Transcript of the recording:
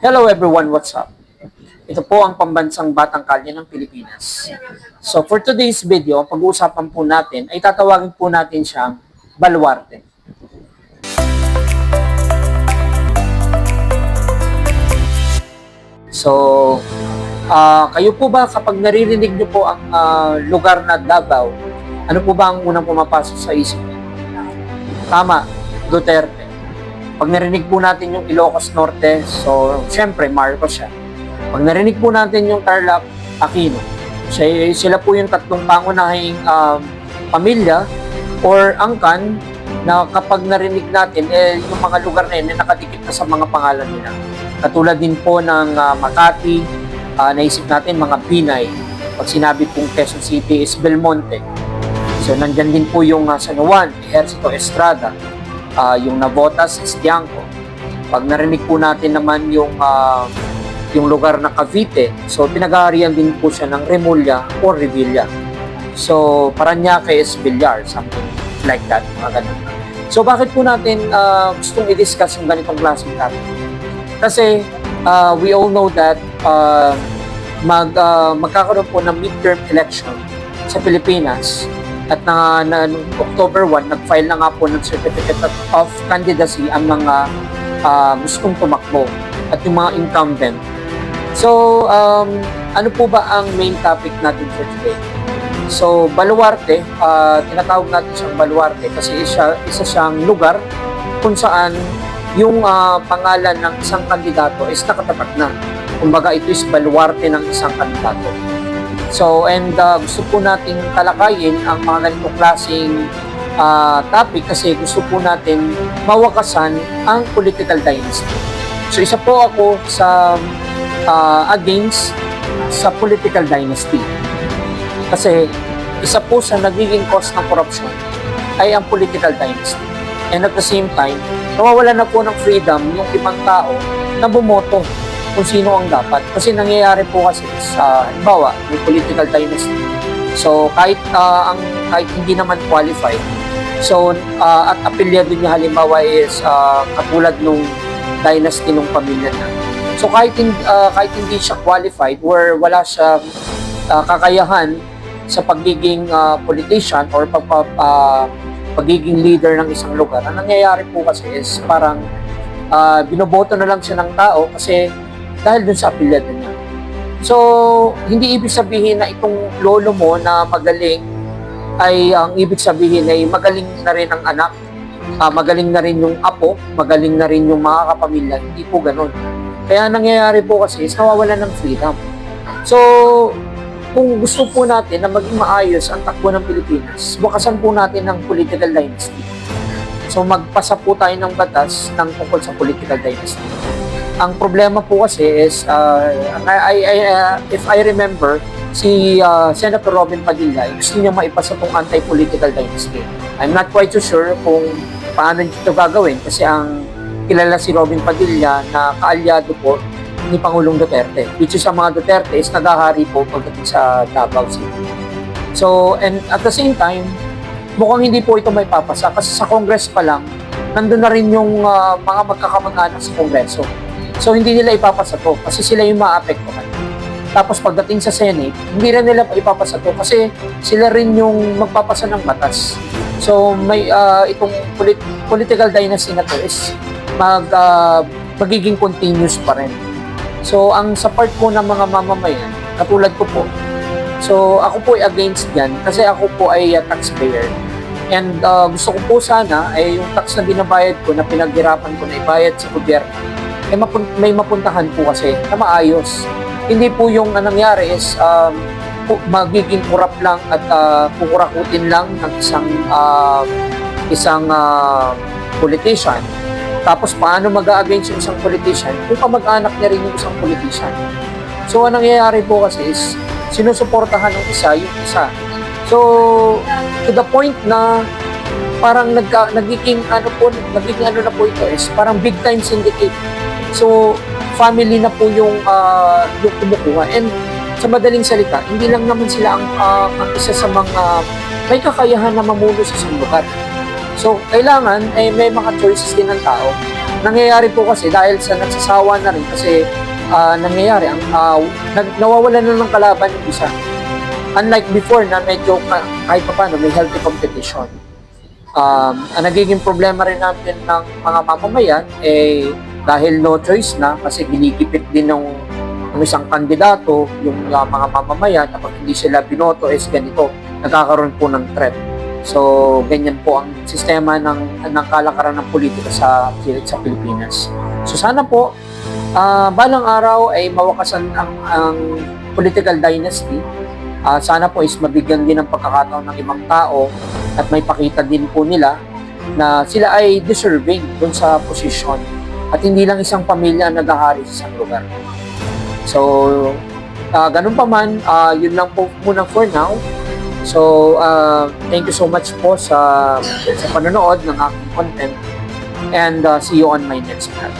Hello everyone, what's up? Ito po ang pambansang batang kalye ng Pilipinas. So for today's video, ang pag-uusapan po natin ay tatawagin po natin siyang baluarte. So, kayo po ba kapag naririnig niyo po ang lugar na Davao, ano po ba ang unang pumapasok sa isip niyo? Tama, Duterte. Pag narinig po natin yung Ilocos Norte, so syempre Marcos siya. Pag narinig po natin yung Tarlac, Aquino. Sila po yung tatlong pangunahing pamilya or angkan na kapag narinig natin, yung mga lugar na yun nakadikit na sa mga pangalan nila. Katulad din po ng Makati, naisip natin mga Binay. Pag sinabi pong Quezon City is Belmonte. So nandyan din po yung San Juan, Ejercito Estrada, yung Navotas is Tiangco. Pag narinig po natin naman yung lugar na Cavite, so pinag-aarian din po siya ng Remulla o Revilla. So Parañaque is Villar, something like that, mga ganun. So bakit po natin gustong i-discuss yung ganitong klaseng topic? Kasi we all know that magkakaroon po ng midterm election sa Pilipinas. At na October 1, nag-file na nga po ng Certificate of Candidacy ang mga gustong tumakbo at yung mga incumbent. So, ano po ba ang main topic natin for today? So, baluarte, tinatawag natin siyang baluarte kasi isa siyang lugar kung saan yung pangalan ng isang kandidato is nakatapat na. Kumbaga, ito is baluarte ng isang kandidato. So, and gusto po natin talakayin ang mga ganitong klaseng topic kasi gusto po natin mawakasan ang political dynasty. So, isa po ako sa against sa political dynasty. Kasi isa po sa nagiging cause ng corruption ay ang political dynasty. And at the same time, nawawala na po ng freedom yung ibang tao na bumoto kung sino ang dapat. Kasi nangyayari po kasi sa, halimbawa, may political dynasty. So, kahit hindi naman qualified, so, at apelyado niya halimbawa is katulad nung dynasty nung pamilya na. So, kahit hindi siya qualified or wala siya kakayahan sa pagiging politician or pagiging leader ng isang lugar, ang nangyayari po kasi is parang binoboto na lang siya ng tao kasi dahil dun sa apelyado niya. So, hindi ibig sabihin na itong lolo mo na magaling ay ang ibig sabihin ay magaling na rin ang anak, magaling na rin yung apo, magaling na rin yung mga kapamilya. Hindi po ganun. Kaya nangyayari po kasi is nawawalan ng freedom. So, kung gusto po natin na maging maayos ang takbo ng Pilipinas, bukasan po natin ng political dynasty. So, magpasa po tayo ng batas ng tungkol sa political dynasty. Ang problema po kasi is, if I remember, si Senator Robin Padilla, gusto niya maipasa itong anti-political dynasty. I'm not quite so sure kung paano ito gagawin kasi ang kilala si Robin Padilla na kaalyado po ni Pangulong Duterte, which is ang mga Duterte is naghahari po pagdating sa Davao City. So, and at the same time, mukhang hindi po ito may papasa kasi sa Congress pa lang, nandun na rin yung mga magkakamag-anak sa Kongreso. So, hindi nila ipapasa to kasi sila yung maapektuhan. Tapos, pagdating sa Senate, hindi rin nila ipapasa to kasi sila rin yung magpapasa ng batas. So, may itong political dynasty na to is magiging continuous pa rin. So, ang sa part po ng mga mamamayan, katulad ko po, so ako po ay against yan kasi ako po ay taxpayer. And gusto ko po sana ay yung tax na binabayad ko, na pinaghirapan ko na ibayad sa gobyerno, may mapuntahan po kasi na maayos. Hindi po yung nangyari is magiging kurap lang at kukurakutin lang ng isang politician. Tapos paano mag-a-against yung isang politician kung kamag-anak niya rin yung isang politician. So ang nangyayari po kasi is sinusuportahan ng isa yung isa. So to the point na parang nagiging ano na po ito is parang big time syndicate. So, family na po yung kumukuha. And sa madaling salita, hindi lang naman sila ang isa sa mga may kakayahan na mamuno sa isang lugar. So, kailangan, may mga choices din ng tao. Nangyayari po kasi dahil sa nagsasawa na rin kasi nangyayari, nawawala na ng kalaban yung isa. Unlike before na medyo kahit pa paano may healthy competition. Ang nagiging problema rin natin ng mga mamamayan dahil no choice na kasi ginikipit din ng isang kandidato yung mga mamamayan kapag hindi sila binoto ganito, nagkakaroon po ng threat. So, ganyan po ang sistema ng kalakaran ng politika sa Pilipinas. So, sana po, balang araw ay mawakasan ang political dynasty. Sana po is mabigyan din ng pagkakataon ng ibang tao at may pakita din po nila na sila ay deserving dun sa posisyon at hindi lang isang pamilya ang naghahari sa isang lugar. So, ganun pa man, yun lang po muna for now. So, thank you so much po sa panonood ng aking content and see you on my next vlog.